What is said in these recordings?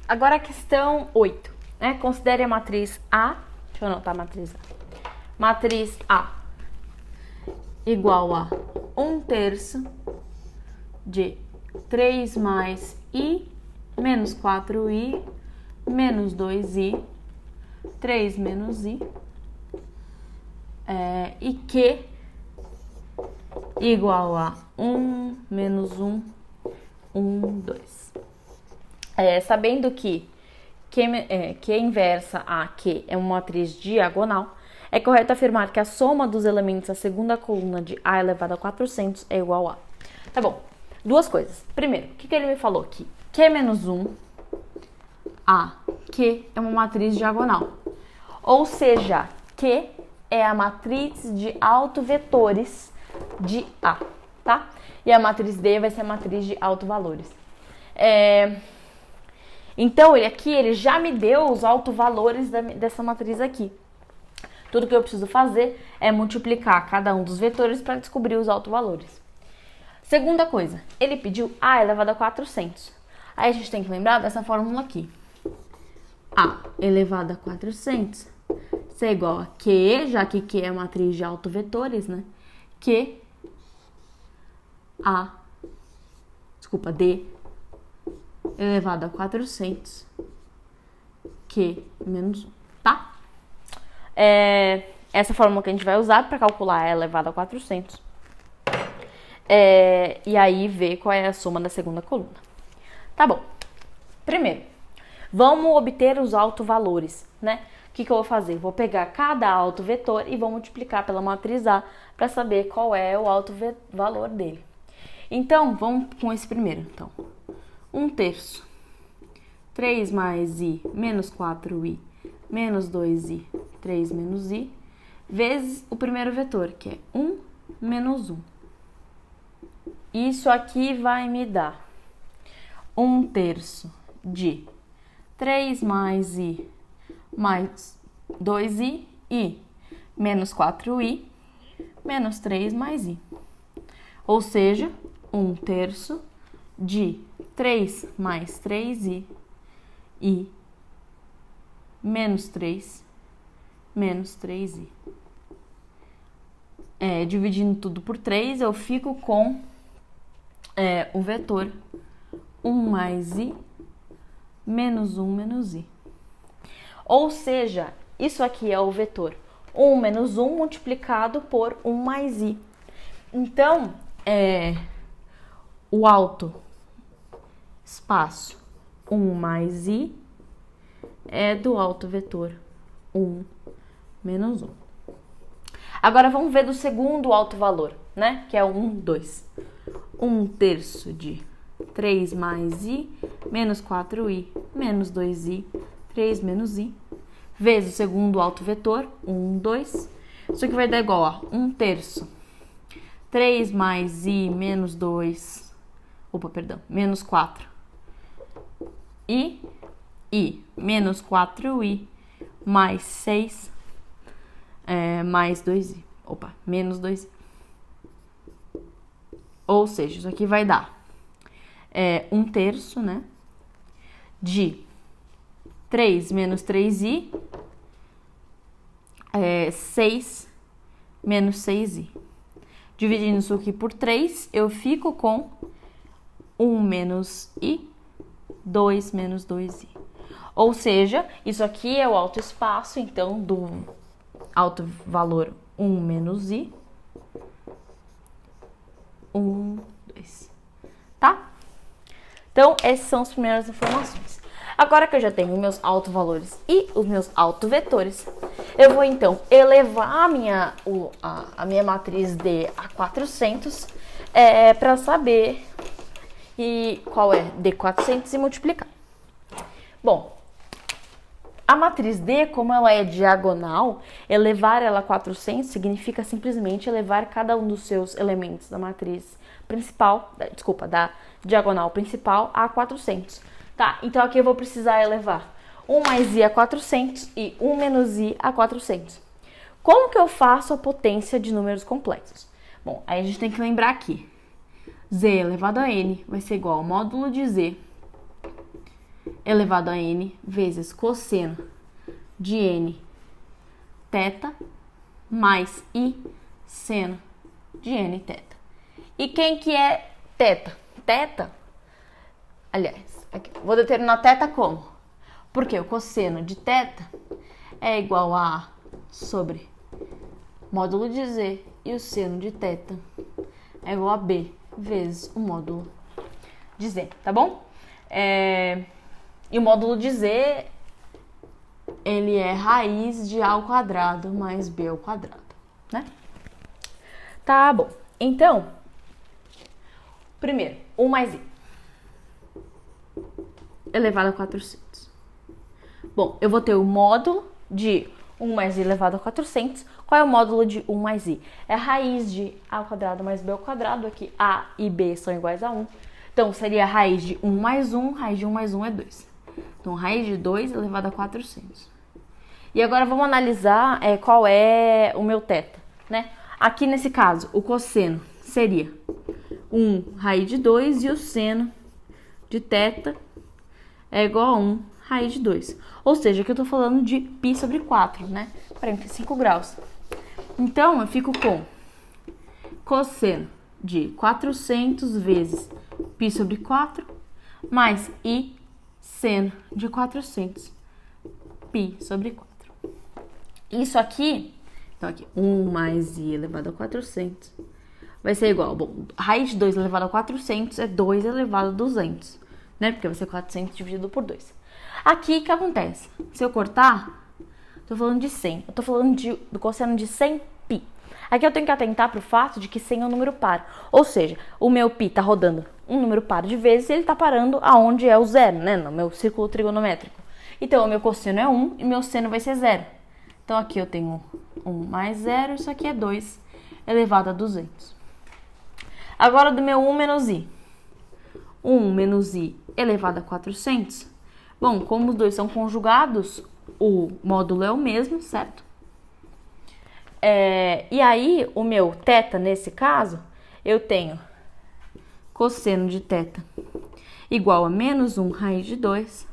Agora a questão 8, né? Considere a matriz A, deixa eu anotar a matriz A. Matriz A igual a 1/3 de 3 mais I menos 4I menos 2I, 3 menos I, e Q igual a 1 menos 1, 1, 2. Sabendo que Q inversa a Q é uma matriz diagonal, é correto afirmar que a soma dos elementos da segunda coluna de A elevado a 400 é igual a... Tá bom, duas coisas. Primeiro, o que ele me falou aqui? Q menos 1, A, Q é uma matriz diagonal. Ou seja, Q é a matriz de autovetores de A, tá? E a matriz D vai ser a matriz de autovalores. Então, ele já me deu os autovalores dessa matriz aqui. Tudo que eu preciso fazer é multiplicar cada um dos vetores para descobrir os autovalores. Segunda coisa, ele pediu A elevado a 400. Aí a gente tem que lembrar dessa fórmula aqui. A elevado a 400 é igual a Q, já que Q é a matriz de autovetores, né? D elevado a 400, Q menos 1, tá? Essa fórmula que a gente vai usar para calcular A elevado a 400. E aí ver qual é a soma da segunda coluna. Tá bom. Primeiro, vamos obter os autovalores, né? O que eu vou fazer? Vou pegar cada autovetor e vou multiplicar pela matriz A para saber qual é o autovalor dele. Então, vamos com esse primeiro. Então, 1/3, 3 mais I menos 4I menos 2I, 3 menos I, vezes o primeiro vetor, que é 1 menos 1. Isso aqui vai me dar 1/3 de 3 mais I mais 2I e menos 4I menos 3 mais I. Ou seja, 1/3 de 3 mais 3I e menos 3 menos 3I. Dividindo tudo por 3, eu fico com o vetor 1 mais I menos 1 menos I. Ou seja, isso aqui é o vetor 1 menos 1 multiplicado por 1 mais I. Então, o alto espaço 1 mais I é do alto vetor 1 menos 1. Agora, vamos ver do segundo autovalor, né? Que é o 1, 2. 1/3 de 3 mais I menos 4I menos 2I, 3 menos I, vezes o segundo autovetor, 1, 2. Isso aqui vai dar igual a 1/3, 3 mais I menos 2, menos 4. I menos 4I mais 6 mais 2I. Menos 2I. Ou seja, isso aqui vai dar 1/3, né? De 3 menos 3I, 6 menos 6I. Dividindo isso aqui por 3, eu fico com 1 menos I, 2 menos 2I. Ou seja, isso aqui é o alto espaço, então, do alto valor 1 menos I. 1, 2. Tá? Então, essas são as primeiras informações. Agora que eu já tenho os meus autovalores e os meus autovetores, eu vou, então, elevar a minha matriz D a 400 para saber qual é D400 e multiplicar. Bom, a matriz D, como ela é diagonal, elevar ela a 400 significa simplesmente elevar cada um dos seus elementos da matriz principal, da diagonal principal a 400, tá? Então aqui eu vou precisar elevar 1 mais I a 400 e 1 menos I a 400. Como que eu faço a potência de números complexos? Bom, aí a gente tem que lembrar aqui. Z elevado a N vai ser igual ao módulo de Z elevado a n vezes cosseno de n θ mais i seno de n θ. E quem que é θ? Θ, aliás, aqui, vou determinar θ como? Porque o cosseno de θ é igual a A sobre módulo de Z e o seno de θ é igual a B vezes o módulo de Z, tá bom? E o módulo de Z, ele é raiz de A ao quadrado mais B ao quadrado, né? Tá bom. Então, primeiro, 1 mais I elevado a 400. Bom, eu vou ter o módulo de 1 mais I elevado a 400. Qual é o módulo de 1 mais I? É a raiz de A ao quadrado mais B ao quadrado. Aqui A e B são iguais a 1. Então, seria a raiz de 1 mais 1. Raiz de 1 mais 1 é 2. Então, raiz de 2 elevado a 400. E agora vamos analisar qual é o meu θ, né? Aqui nesse caso, o cosseno seria 1 raiz de 2 e o seno de θ é igual a 1 raiz de 2. Ou seja, aqui eu tô falando de π sobre 4, né? 45 graus. Então, eu fico com cosseno de 400 vezes π sobre 4 mais i seno de 400 π sobre 4. Isso aqui, então aqui, 1 mais i elevado a 400 vai ser igual, bom, raiz de 2 elevado a 400 é 2 elevado a 200, né? Porque vai ser 400 dividido por 2. Aqui, o que acontece? Se eu cortar, tô falando de 100. Eu tô falando do cosseno de 100 π. Aqui eu tenho que atentar para o fato de que 100 é um número par. Ou seja, o meu π tá rodando um número par de vezes e ele tá parando aonde é o zero, né? No meu círculo trigonométrico. Então, o meu cosseno é 1 e meu seno vai ser 0. Então, aqui eu tenho 1 mais 0, isso aqui é 2 elevado a 200. Agora, do meu 1 menos i. 1 menos i elevado a 400. Bom, como os dois são conjugados, o módulo é o mesmo, certo? E aí, o meu θ, nesse caso, eu tenho cosseno de θ igual a menos 1 raiz de 2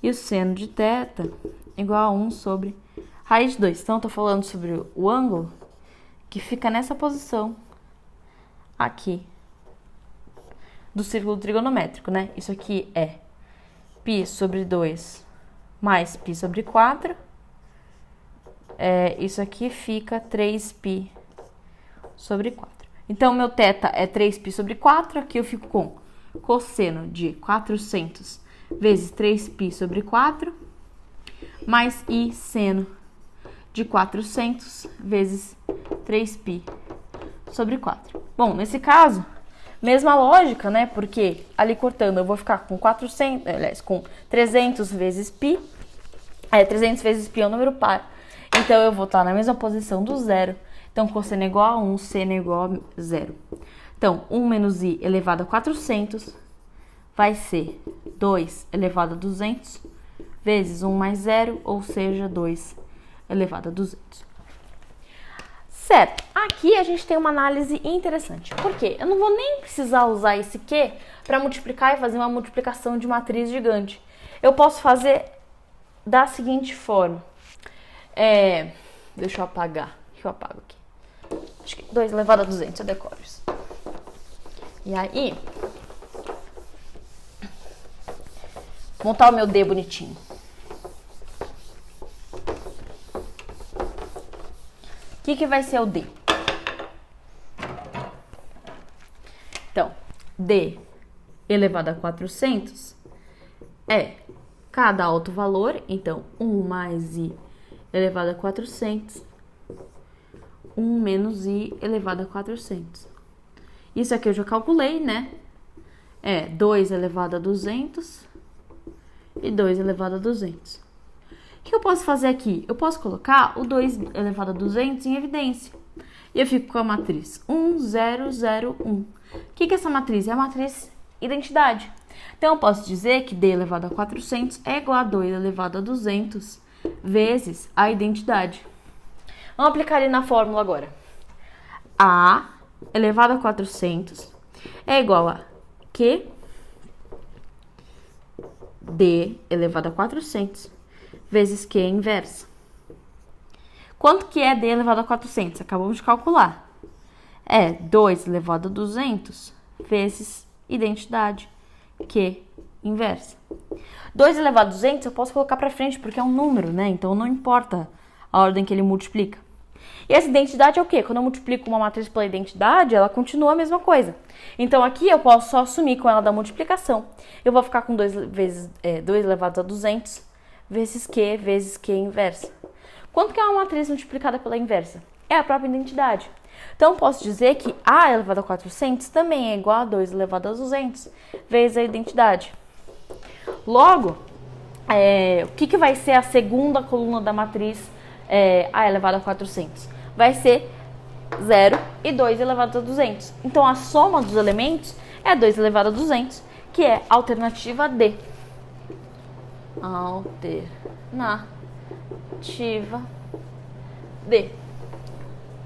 e o seno de θ igual a 1 sobre raiz de 2. Então, eu tô falando sobre o ângulo que fica nessa posição aqui do círculo trigonométrico, né? Isso aqui é π sobre 2 mais π sobre 4. Isso aqui fica 3π sobre 4. Então, meu θ é 3π sobre 4. Aqui eu fico com cosseno de 400 vezes 3π sobre 4, mais i seno de 400 vezes 3π sobre 4. Bom, nesse caso, mesma lógica, né? Porque ali cortando eu vou ficar com 400, aliás, com 300 vezes π. 300 vezes π é um número par. Então, eu vou estar na mesma posição do zero. Então, cosseno é igual a 1, seno é igual a 0. Então, 1 menos i elevado a 400 vai ser 2 elevado a 200 vezes 1 mais 0, ou seja, 2 elevado a 200. Certo, aqui a gente tem uma análise interessante. Por quê? Eu não vou nem precisar usar esse Q para multiplicar e fazer uma multiplicação de matriz gigante. Eu posso fazer da seguinte forma. Deixa eu apagar. O que eu apago aqui? Acho que 2 elevado a 200, eu decoro isso. E aí, montar o meu D bonitinho. O que vai ser o D? Então, D elevado a 400 é cada alto valor, então 1 mais i elevado a 400, 1 menos i elevado a 400. Isso aqui eu já calculei, né? 2 elevado a 200 e 2 elevado a 200. O que eu posso fazer aqui? Eu posso colocar o 2 elevado a 200 em evidência. E eu fico com a matriz 1, 0, 0, 1. O que é essa matriz? É a matriz identidade. Então, eu posso dizer que d elevado a 400 é igual a 2 elevado a 200 vezes a identidade. Vamos aplicar ali na fórmula agora. A elevado a 400 é igual a Q D elevado a 400 vezes Q inversa. Quanto que é D elevado a 400? Acabamos de calcular. É 2 elevado a 200 vezes identidade Q inversa. 2 elevado a 200 eu posso colocar para frente porque é um número, né? Então não importa a ordem que ele multiplica. E essa identidade é o quê? Quando eu multiplico uma matriz pela identidade, ela continua a mesma coisa. Então aqui eu posso só assumir com ela da multiplicação. Eu vou ficar com 2 elevado a 200 vezes Q inversa. Quanto que é uma matriz multiplicada pela inversa? É a própria identidade. Então, posso dizer que A elevado a 400 também é igual a 2 elevado a 200 vezes a identidade. Logo, o que vai ser a segunda coluna da matriz A elevado a 400? Vai ser 0 e 2 elevado a 200. Então, a soma dos elementos é 2 elevado a 200, que é a alternativa D. Alternativa D.